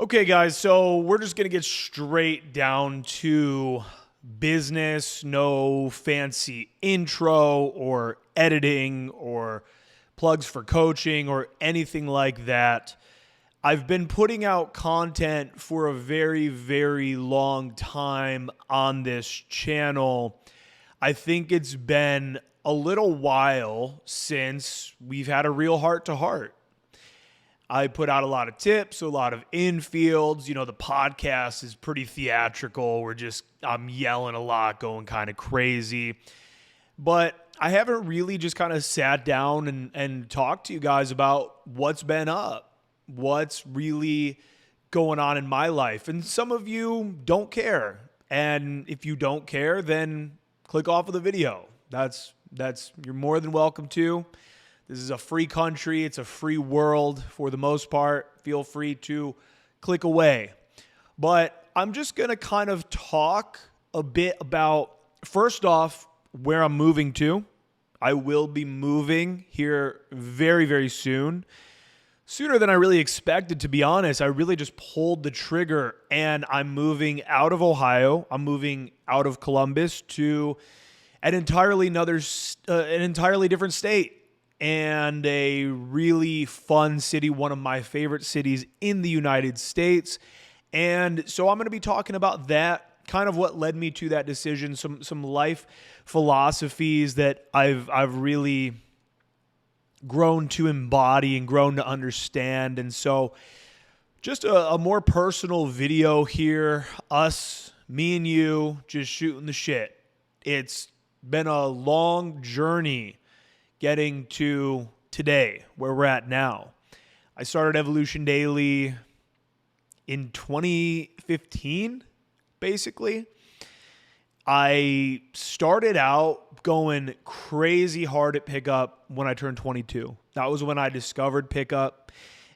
Okay, guys, so we're just going to get straight down to business. No fancy intro or editing or plugs for coaching or anything like that. I've been putting out content for a very, very long time on this channel. I think it's been a little while since we've had a real heart-to-heart. I put out a lot of tips, a lot of infields. The podcast is pretty theatrical. I'm yelling a lot, going kind of crazy. But I haven't really just kind of sat down and talked to you guys about what's been up, what's really going on in my life. And some of you don't care. And if you don't care, then click off of the video. You're more than welcome to. This is a free country. It's a free world for the most part. Feel free to click away. But I'm just going to kind of talk a bit about, first off, where I'm moving to. I will be moving here very, very soon. Sooner than I really expected, to be honest. I really just pulled the trigger and I'm moving out of Ohio. I'm moving out of Columbus to an entirely different state. And a really fun city, one of my favorite cities in the United States. And so I'm going to be talking about that, kind of what led me to that decision, some life philosophies that I've really grown to embody and grown to understand. And so just a more personal video here, me and you, just shooting the shit. It's been a long journey getting to today, where we're at now. I started Evolution Daily in 2015, basically. I started out going crazy hard at pickup when I turned 22. That was when I discovered pickup,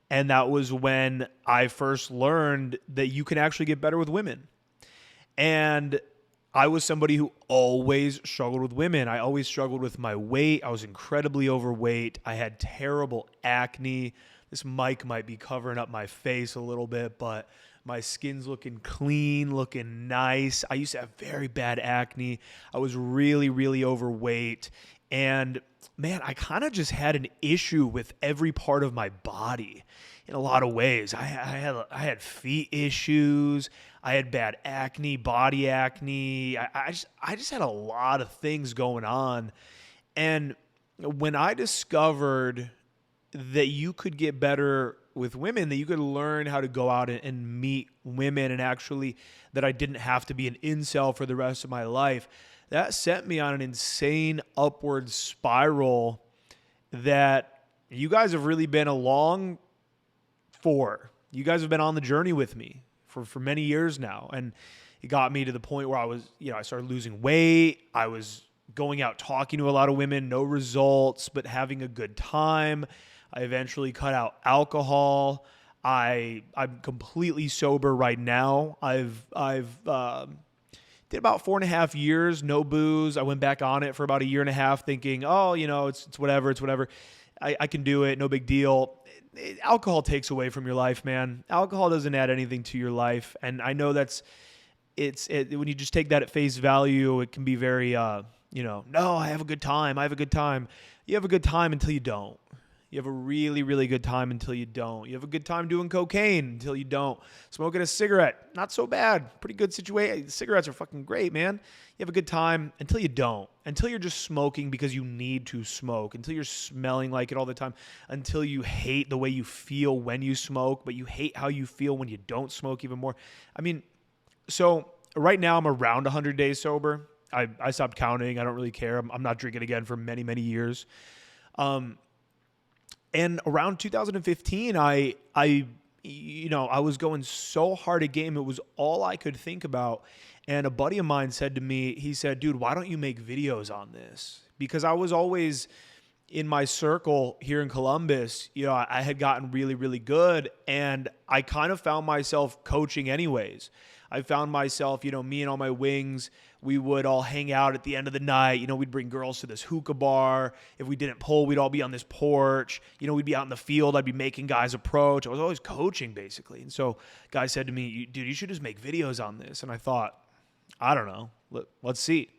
and that was when I first learned that you can actually get better with women. And I was somebody who always struggled with women. I always struggled with my weight. I was incredibly overweight. I had terrible acne. This mic might be covering up my face a little bit, but my skin's looking clean, looking nice. I used to have very bad acne. I was really, really overweight. And man, I kind of just had an issue with every part of my body in a lot of ways. I had feet issues. I had bad acne, body acne. I just had a lot of things going on. And when I discovered that you could get better with women, that you could learn how to go out and meet women, and actually that I didn't have to be an incel for the rest of my life, that sent me on an insane upward spiral that you guys have really been along for. You guys have been on the journey with me for many years now. And it got me to the point where I started losing weight. I was going out talking to a lot of women, no results, but having a good time. I eventually cut out alcohol. I'm completely sober right now. I've did about 4.5 years, no booze. I went back on it for about a year and a half thinking, it's whatever. I can do it. No big deal. Alcohol takes away from your life, man. Alcohol doesn't add anything to your life. And I know when you just take that at face value, it can be very, no, I have a good time. You have a good time until you don't. You have a really, really good time until you don't. You have a good time doing cocaine until you don't. Smoking a cigarette, not so bad. Pretty good situation. Cigarettes are fucking great, man. You have a good time until you don't. Until you're just smoking because you need to smoke. Until you're smelling like it all the time. Until you hate the way you feel when you smoke, but you hate how you feel when you don't smoke even more. So right now I'm around 100 days sober. I stopped counting. I don't really care. I'm not drinking again for many, many years. And around 2015, I was going so hard at game. It was all I could think about. And a buddy of mine said to me, he said, dude, why don't you make videos on this? Because I was always, in my circle here in Columbus, I had gotten really, really good, and I kind of found myself coaching anyways. I found myself, me and all my wings, we would all hang out at the end of the night. We'd bring girls to this hookah bar. If we didn't pull, we'd all be on this porch. We'd be out in the field. I'd be making guys approach. I was always coaching, basically. And so guys said to me, dude, you should just make videos on this. And I thought, I don't know. Let's see.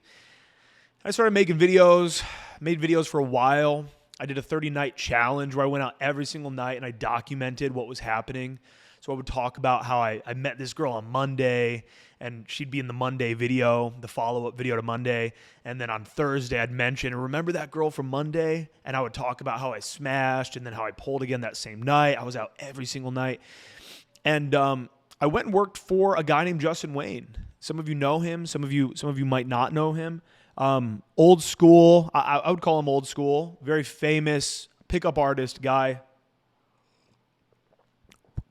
I started making videos, made videos for a while. I did a 30-night challenge where I went out every single night and I documented what was happening. So I would talk about how I met this girl on Monday, and she'd be in the Monday video, the follow-up video to Monday. And then on Thursday, I'd mention, remember that girl from Monday? And I would talk about how I smashed and then how I pulled again that same night. I was out every single night. And I went and worked for a guy named Justin Wayne. Some of you know him. Some of you might not know him. Old school. I would call him old school. Very famous pickup artist guy.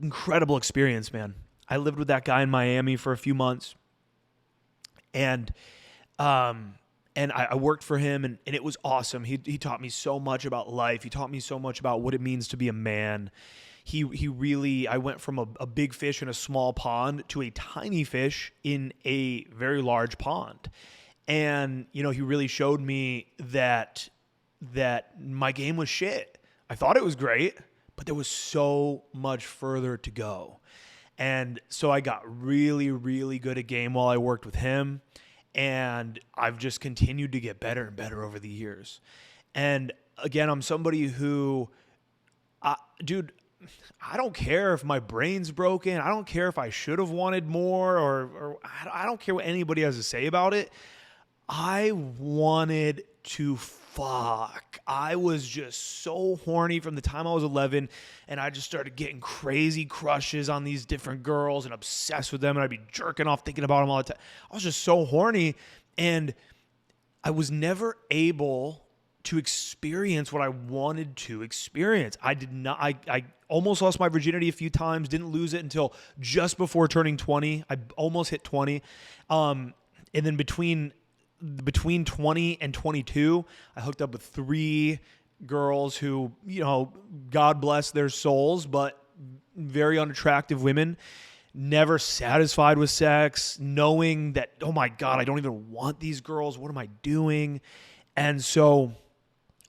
Incredible experience, man. I lived with that guy in Miami for a few months, and I worked for him, and it was awesome. He taught me so much about life. He taught me so much about what it means to be a man. He really, I went from a big fish in a small pond to a tiny fish in a very large pond. And, he really showed me that my game was shit. I thought it was great, but there was so much further to go. And so I got really, really good at game while I worked with him. And I've just continued to get better and better over the years. And again, I'm somebody who, dude, I don't care if my brain's broken. I don't care if I should have wanted more, or I don't care what anybody has to say about it. I wanted to fuck. I was just so horny from the time I was 11, and I just started getting crazy crushes on these different girls and obsessed with them, and I'd be jerking off thinking about them all the time. I was just so horny, and I was never able to experience what I wanted to experience. I did not. I almost lost my virginity a few times, didn't lose it until just before turning 20. I almost hit 20. And then between 20 and 22, I hooked up with 3 girls who, God bless their souls, but very unattractive women, never satisfied with sex, knowing that, oh my God, I don't even want these girls. What am I doing? And so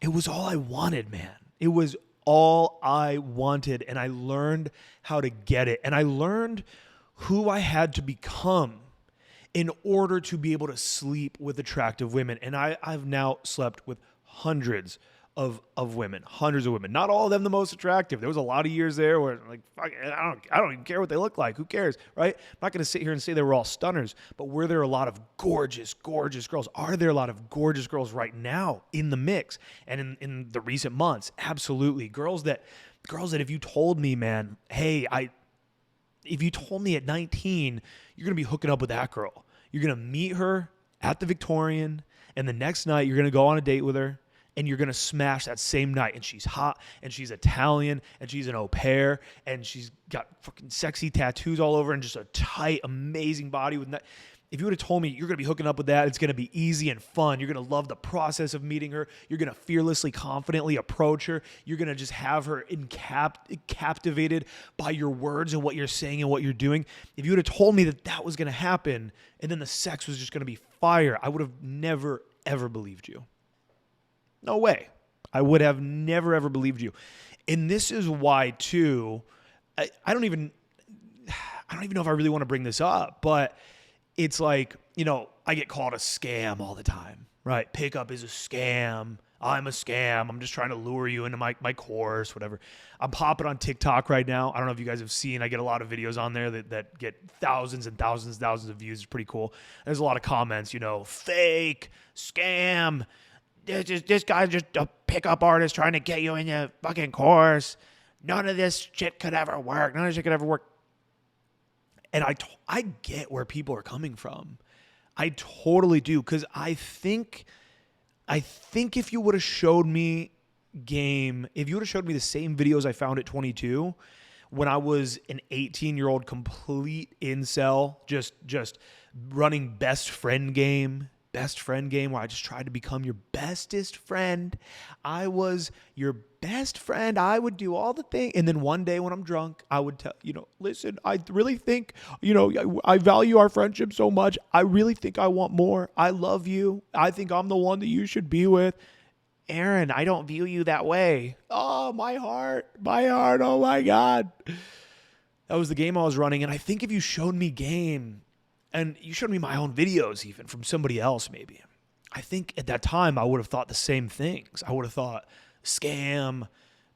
it was all I wanted, man. It was all I wanted, and I learned how to get it. And I learned who I had to become in order to be able to sleep with attractive women. And I've now slept with hundreds of women. Not all of them the most attractive. There was a lot of years there where fuck, I don't even care what they look like. Who cares, right? I'm not going to sit here and say they were all stunners, but were there a lot of gorgeous, gorgeous girls? Are there a lot of gorgeous girls right now in the mix and in the recent months? Absolutely. Girls that if you told me, man, hey, if you told me at 19, you're going to be hooking up with that girl. You're going to meet her at the Victorian, and the next night you're going to go on a date with her, and you're going to smash that same night. And she's hot, and she's Italian, and she's an au pair, and she's got fucking sexy tattoos all over and just a tight, amazing body. If you would have told me you're going to be hooking up with that, it's going to be easy and fun. You're going to love the process of meeting her. You're going to fearlessly, confidently approach her. You're going to just have her captivated by your words and what you're saying and what you're doing. If you would have told me that was going to happen and then the sex was just going to be fire, I would have never, ever believed you. No way. I would have never, ever believed you. And this is why, too, I don't even know if I really want to bring this up, but it's like, I get called a scam all the time, right? Pickup is a scam. I'm a scam. I'm just trying to lure you into my course, whatever. I'm popping on TikTok right now. I don't know if you guys have seen, I get a lot of videos on there that get thousands and thousands and thousands of views. It's pretty cool. There's a lot of comments, fake, scam. This guy's just a pickup artist trying to get you in your fucking course. None of this shit could ever work. None of this shit could ever work. And I get where people are coming from. I totally do. Because I think if you would have showed me if you would have showed me the same videos I found at 22, when I was an 18-year-old complete incel, just running best friend game, best friend game where I just tried to become your bestest friend. I was your best friend. I would do all the things. And then one day when I'm drunk, I would tell, listen, I really think, I value our friendship so much. I really think I want more. I love you. I think I'm the one that you should be with. Aaron, I don't view you that way. Oh, my heart. Oh my God. That was the game I was running. And I think if you showed me game, and you showed me my own videos even from somebody else maybe, I think at that time I would have thought the same things. I would have thought, scam,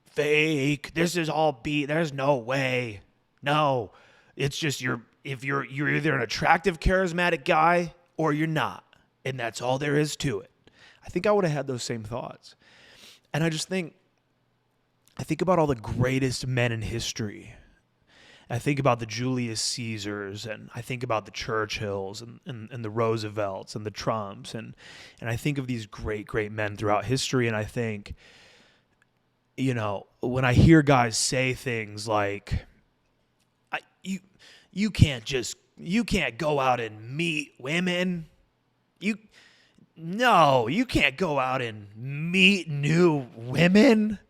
fake, this is all there's no way. No, it's just you're either an attractive, charismatic guy or you're not. And that's all there is to it. I think I would have had those same thoughts. And I think about all the greatest men in history. I think about the Julius Caesars, and I think about the Churchills and the Roosevelts and the Trumps, and I think of these great, great men throughout history, and I think, when I hear guys say things like, you can't go out and meet women. You can't go out and meet new women.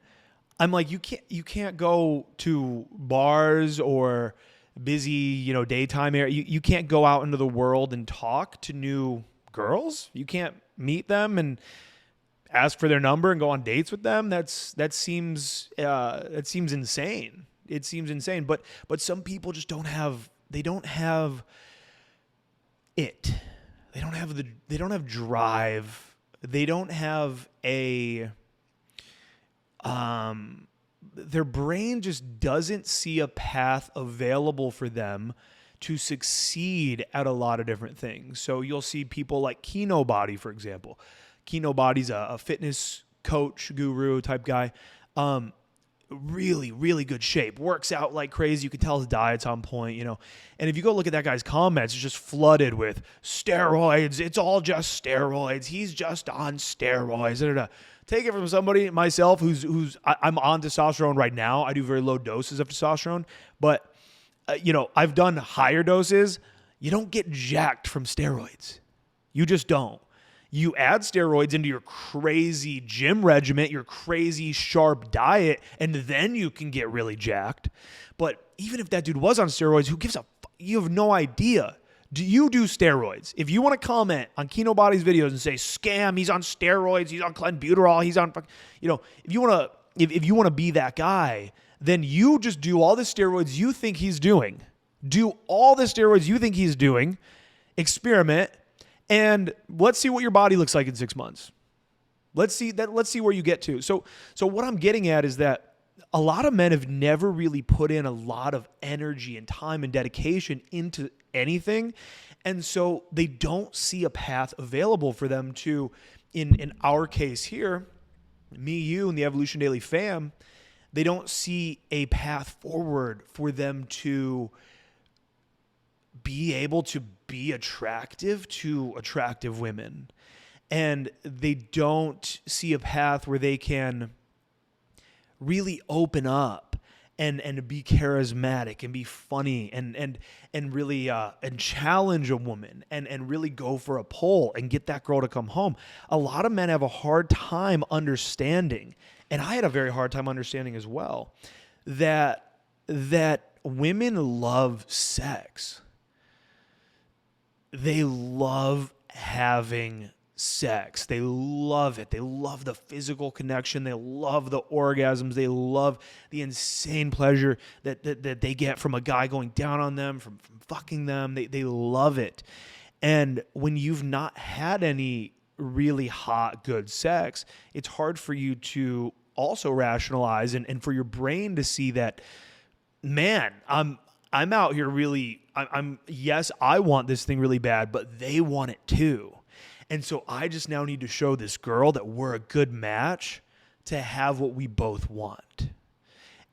I'm like, you can't go to bars or busy, daytime area. You can't go out into the world and talk to new girls. You can't meet them and ask for their number and go on dates with them. That seems insane. It seems insane. But some people just don't have it. They don't have drive. They don't have their brain just doesn't see a path available for them to succeed at a lot of different things. So you'll see people like Kino Body, for example. Kino Body's a fitness coach, guru type guy. Really, really good shape. Works out like crazy. You can tell his diet's on point, And if you go look at that guy's comments, it's just flooded with steroids. It's all just steroids. He's just on steroids. Da, da, da. Take it from somebody, myself, I'm on testosterone right now. I do very low doses of testosterone, but I've done higher doses. You don't get jacked from steroids. You just don't. You add steroids into your crazy gym regimen, your crazy sharp diet, and then you can get really jacked. But even if that dude was on steroids, who gives a you have no idea. Do you do steroids? If you want to comment on Kino Body's videos and say, scam, he's on steroids, he's on clenbuterol, he's on, if you want to be that guy, then you just do all the steroids you think he's doing. Do all the steroids you think he's doing, experiment, and let's see what your body looks like in 6 months. Let's see where you get to. So what I'm getting at is that a lot of men have never really put in a lot of energy and time and dedication into anything. And so they don't see a path available for them to, in our case here, me, you, and the Evolution Daily fam, they don't see a path forward for them to be able to be attractive to attractive women. And they don't see a path where they can really open up and be charismatic and be funny and really and challenge a woman and really go for a poll and get that girl to come home. A lot of men have a hard time understanding, and I had a very hard time understanding as well, that women love sex. They love having sex. They love it. They love the physical connection. They love the orgasms. They love the insane pleasure that they get from a guy going down on them, from fucking them. They love it. And when you've not had any really hot, good sex, it's hard for you to also rationalize and for your brain to see that, man, I'm out here really, yes, I want this thing really bad, but they want it too. And so I just now need to show this girl that we're a good match to have what we both want.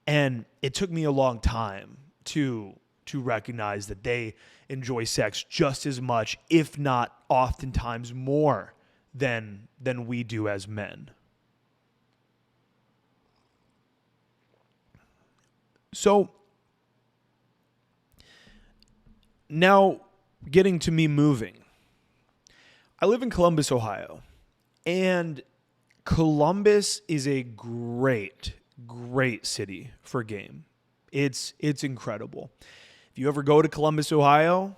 And it took me a long time to recognize that they enjoy sex just as much, if not oftentimes more than we do as men. So now getting to me moving. I live in Columbus, Ohio, and Columbus is a great city for game. It's incredible. If you ever go to Columbus, Ohio,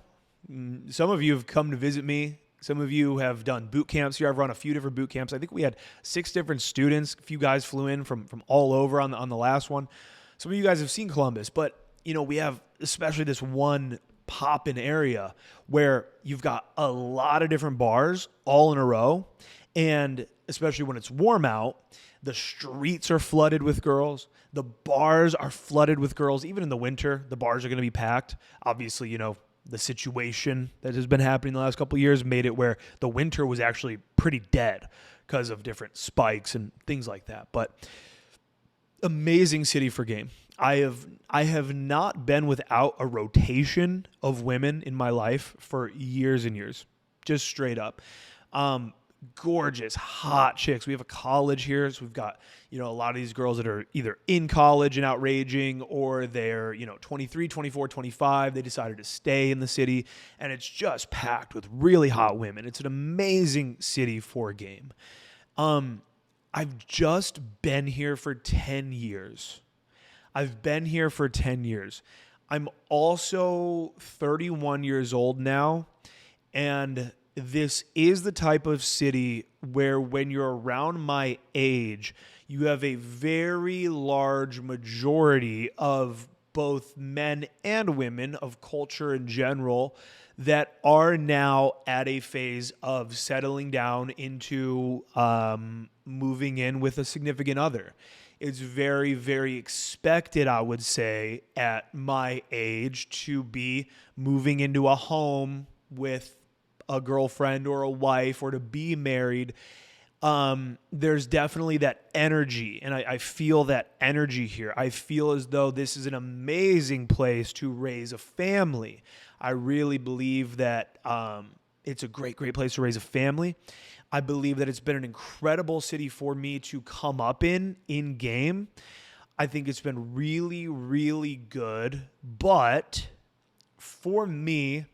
some of you have come to visit me. Some of you have done boot camps here. I've run a few different boot camps. I think we had 6 different students. A few guys flew in from all over on the last one. Some of you guys have seen Columbus, but we have especially this one pop-in area where you've got a lot of different bars all in a row, and especially when it's warm out, the streets are flooded with girls. The bars are flooded with girls. Even in the winter, the bars are going to be packed. Obviously, the situation that has been happening the last couple of years made it where the winter was actually pretty dead because of different spikes and things like that. But amazing city for game. I have not been without a rotation of women in my life for years and years, just straight up. Gorgeous, hot chicks. We have a college here, so we've got, a lot of these girls that are either in college and outraging, or they're, 23, 24, 25. They decided to stay in the city, and it's just packed with really hot women. It's an amazing city for game. I've just been here for 10 years. I'm also 31 years old now, and this is the type of city where when you're around my age, you have a very large majority of both men and women of culture in general that are now at a phase of settling down into moving in with a significant other. It's very, very expected, I would say, at my age to be moving into a home with a girlfriend or a wife, or to be married. There's definitely that energy, and I feel that energy here. I feel as though this is an amazing place to raise a family. I really believe that it's a great place to raise a family. I believe that it's been an incredible city for me to come up in game. I think it's been really, really good, but for me,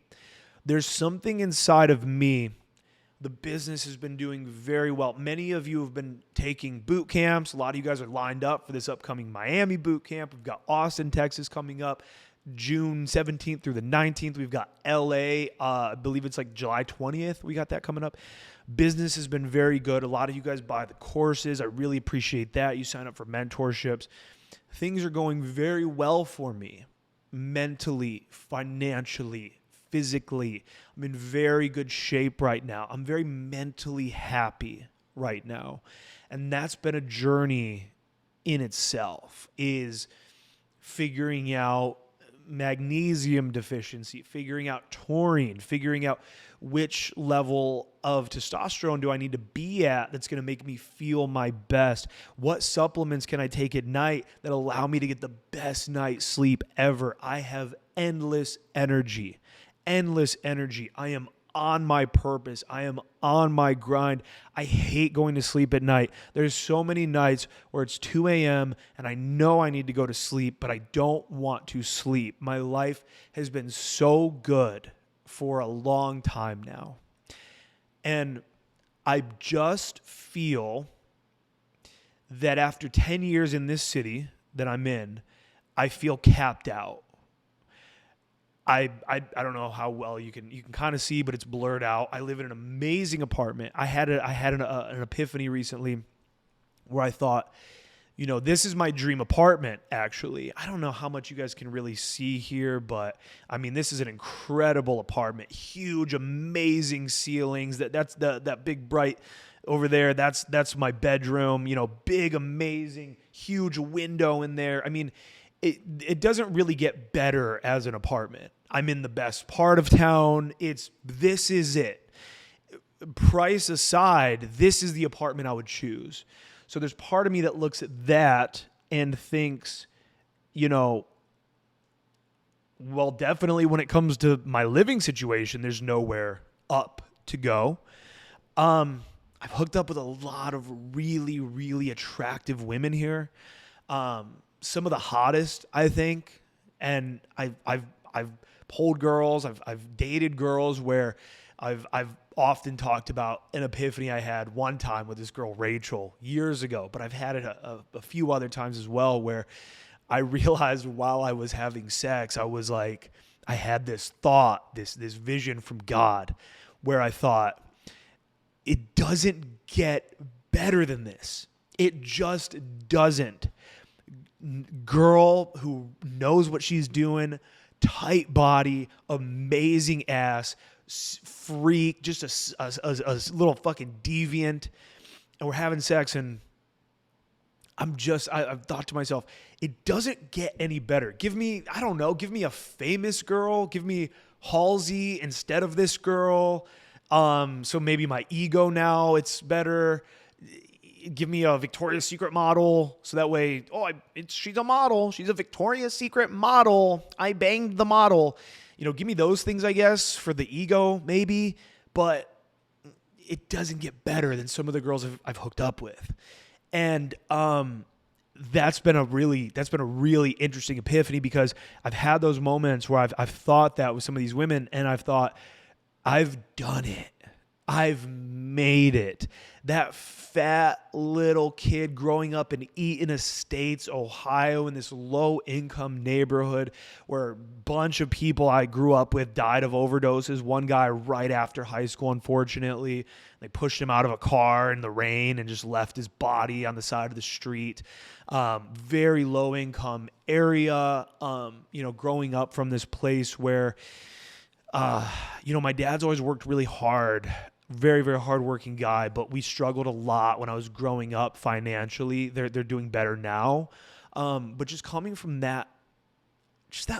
there's something inside of me. The business has been doing very well. Many of you have been taking boot camps. A lot of you guys are lined up for this upcoming Miami boot camp. We've got Austin, Texas coming up June 17th through the 19th. We've got LA, I believe it's like July 20th. We got that coming up. Business has been very good. A lot of you guys buy the courses. I really appreciate that. You sign up for mentorships. Things are going very well for me, mentally, financially, physically. I'm in very good shape right now. I'm very mentally happy right now. And that's been a journey in itself, is figuring out magnesium deficiency, figuring out taurine, figuring out which level of testosterone do I need to be at that's going to make me feel my best. What supplements can I take at night that allow me to get the best night's sleep ever? I have endless energy. I am on my purpose. I am on my grind. I hate going to sleep at night. There's so many nights where it's 2 a.m. and I know I need to go to sleep, but I don't want to sleep. My life has been so good for a long time now. And I just feel that after 10 years in this city that I'm in, I feel capped out. I don't know how well you can kind of see, but it's blurred out. I live in an amazing apartment. I had an epiphany recently where I thought, this is my dream apartment, actually. I don't know how much you guys can really see here, but I mean, this is an incredible apartment. Huge, amazing ceilings. That's that big bright over there. That's my bedroom. Big, amazing, huge window in there. I mean, it doesn't really get better as an apartment. I'm in the best part of town. This is it. Price aside, this is the apartment I would choose. So there's part of me that looks at that and thinks, well, definitely when it comes to my living situation, there's nowhere up to go. I've hooked up with a lot of really, really attractive women here. Some of the hottest, I think, and I've pulled girls, I've dated girls where I've often talked about an epiphany I had one time with this girl, Rachel, years ago, but I've had it a few other times as well, where I realized while I was having sex, I was like, I had this thought, this vision from God, where I thought, it doesn't get better than this. It just doesn't. Girl who knows what she's doing, tight body, amazing ass, freak, just a little fucking deviant, and we're having sex, and I've thought to myself, it doesn't get any better. Give me a famous girl, give me Halsey instead of this girl. So maybe my ego now, it's better. Give me a Victoria's Secret model, so that way, she's a model. She's a Victoria's Secret model. I banged the model. Give me those things, I guess, for the ego, maybe. But it doesn't get better than some of the girls I've hooked up with. And that's been a really interesting epiphany, because I've had those moments where I've thought that with some of these women, and I've thought, I've done it. I've made it. That fat little kid growing up in Eaton Estates, Ohio, in this low-income neighborhood where a bunch of people I grew up with died of overdoses. One guy right after high school, unfortunately. They pushed him out of a car in the rain and just left his body on the side of the street. Very low-income area. Growing up from this place where, my dad's always worked really hard. Very, very hardworking guy, but we struggled a lot when I was growing up financially. They're doing better now. But just coming from that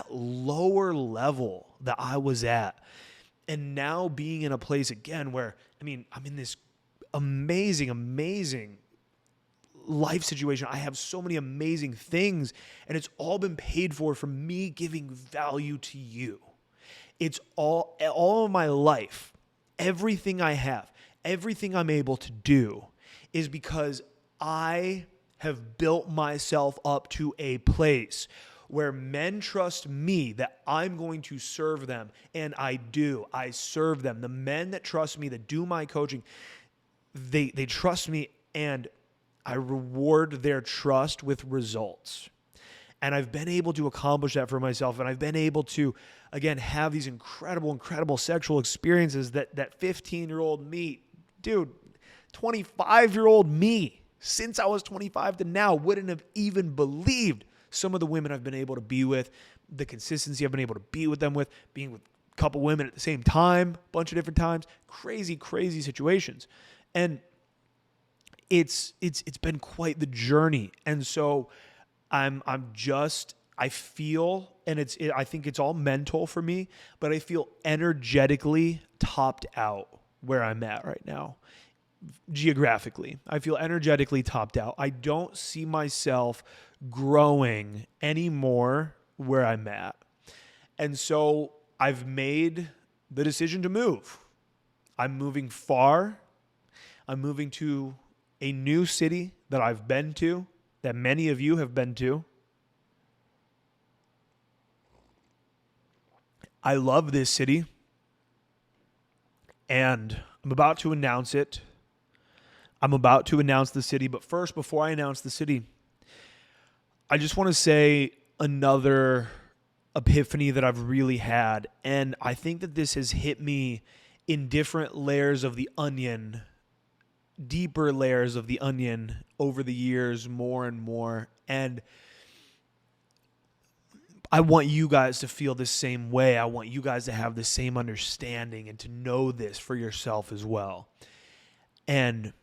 lower level that I was at, and now being in a place again where, I'm in this amazing, amazing life situation. I have so many amazing things, and it's all been paid for from me giving value to you. It's all of my life. Everything I have, everything I'm able to do is because I have built myself up to a place where men trust me that I'm going to serve them. And I do. I serve them. The men that trust me, that do my coaching, they trust me, and I reward their trust with results. And I've been able to accomplish that for myself. And I've been able to, again, have these incredible, incredible sexual experiences that 15-year-old me, 25-year-old me, since I was 25 to now, wouldn't have even believed some of the women I've been able to be with, the consistency I've been able to be with them with, being with a couple women at the same time, a bunch of different times, crazy, crazy situations. And it's been quite the journey. And so I feel, and I think it's all mental for me, but I feel energetically topped out where I'm at right now. Geographically, I feel energetically topped out. I don't see myself growing anymore where I'm at. And so I've made the decision to move. I'm moving far. I'm moving to a new city that I've been to, that many of you have been to. I love this city, and I'm about to announce it. I'm about to announce the city, but first, before I announce the city, I just want to say another epiphany that I've really had, and I think that this has hit me in different layers of the onion, deeper layers of the onion over the years, more and more. And I want you guys to feel the same way. I want you guys to have the same understanding and to know this for yourself as well. And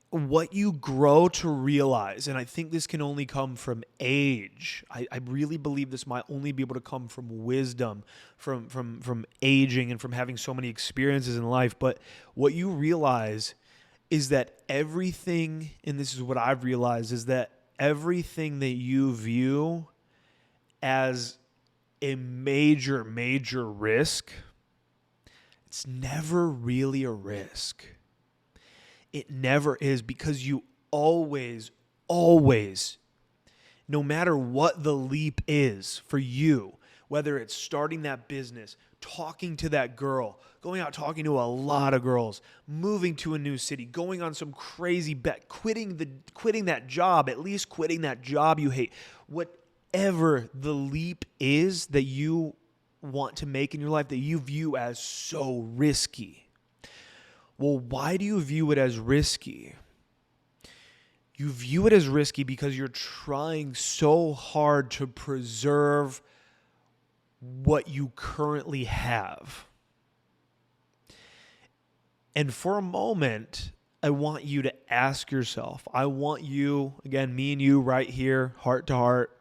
what you grow to realize, and I think this can only come from age. I really believe this might only be able to come from wisdom, from aging, and from having so many experiences in life. But what you realize is that everything, and this is what I've realized, is that everything that you view as a major, major risk, it's never really a risk. It never is, because you always, no matter what the leap is for you, whether it's starting that business, talking to that girl, going out talking to a lot of girls, moving to a new city, going on some crazy bet, quitting that job, at least quitting that job you hate, whatever the leap is that you want to make in your life that you view as so risky. Well, why do you view it as risky? You view it as risky because you're trying so hard to preserve what you currently have. And for a moment, I want you to ask yourself, I want you, again, me and you right here, heart to heart,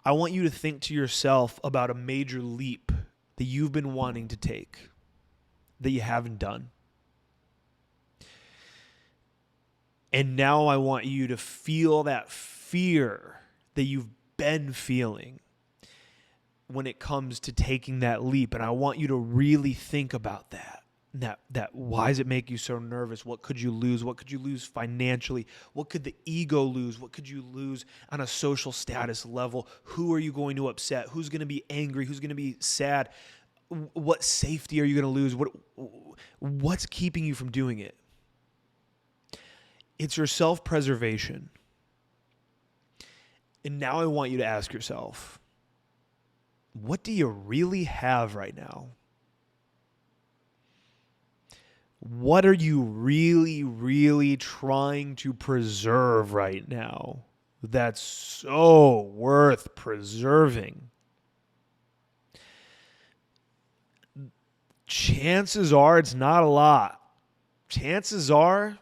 I want you to think to yourself about a major leap that you've been wanting to take that you haven't done. And now I want you to feel that fear that you've been feeling when it comes to taking that leap. And I want you to really think about that. That why does it make you so nervous? What could you lose? What could you lose financially? What could the ego lose? What could you lose on a social status level? Who are you going to upset? Who's going to be angry? Who's going to be sad? What safety are you going to lose? What's keeping you from doing it? It's your self-preservation. And now I want you to ask yourself, what do you really have right now? What are you really, really trying to preserve right now that's so worth preserving? Chances are it's not a lot. Chances are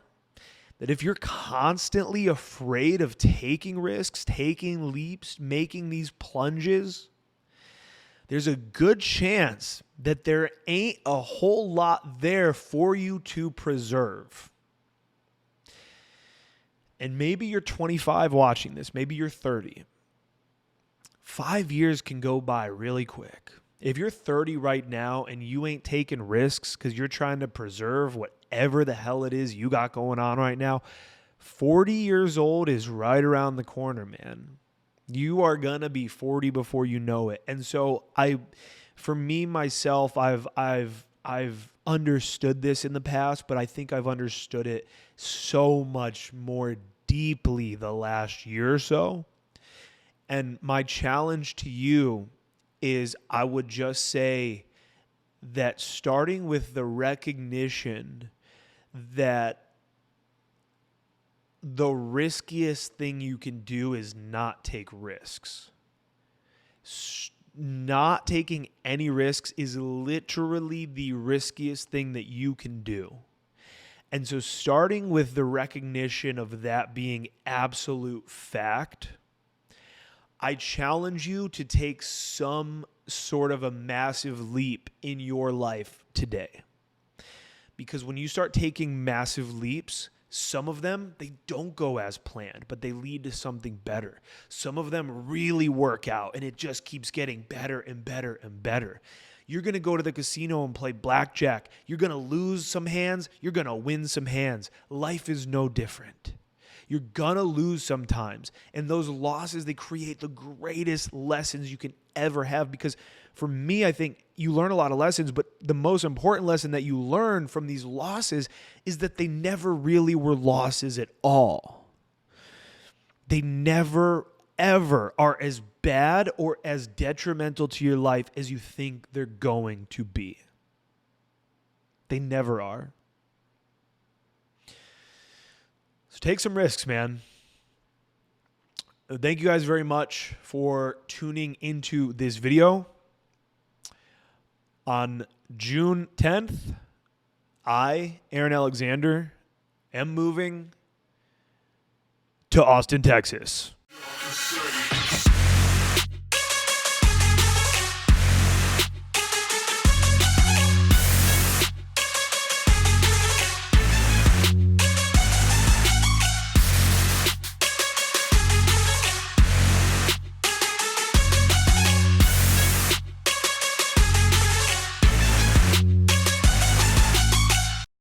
that if you're constantly afraid of taking risks, taking leaps, making these plunges, there's a good chance that there ain't a whole lot there for you to preserve. And maybe you're 25 watching this. Maybe you're 30. 5 years can go by really quick. If you're 30 right now and you ain't taking risks because you're trying to preserve whatever the hell it is you got going on right now, 40 years old is right around the corner, man. You are going to be 40 before you know it. And so for me, myself, I've understood this in the past, but I think I've understood it so much more deeply the last year or so. And my challenge to you is I would just say that starting with the recognition that the riskiest thing you can do is not take risks. Not taking any risks is literally the riskiest thing that you can do. And so starting with the recognition of that being absolute fact, I challenge you to take some sort of a massive leap in your life today. Because when you start taking massive leaps, some of them, they don't go as planned, but they lead to something better. Some of them really work out, and it just keeps getting better and better and better. You're going to go to the casino and play blackjack. You're going to lose some hands. You're going to win some hands. Life is no different. You're going to lose sometimes. And those losses, they create the greatest lessons you can ever have. Because for me, I think you learn a lot of lessons, but the most important lesson that you learn from these losses is that they never really were losses at all. They never, ever are as bad or as detrimental to your life as you think they're going to be. They never are. So take some risks, man. Thank you guys very much for tuning into this video. On June 10th, I, Aaron Alexander, am moving to Austin, Texas.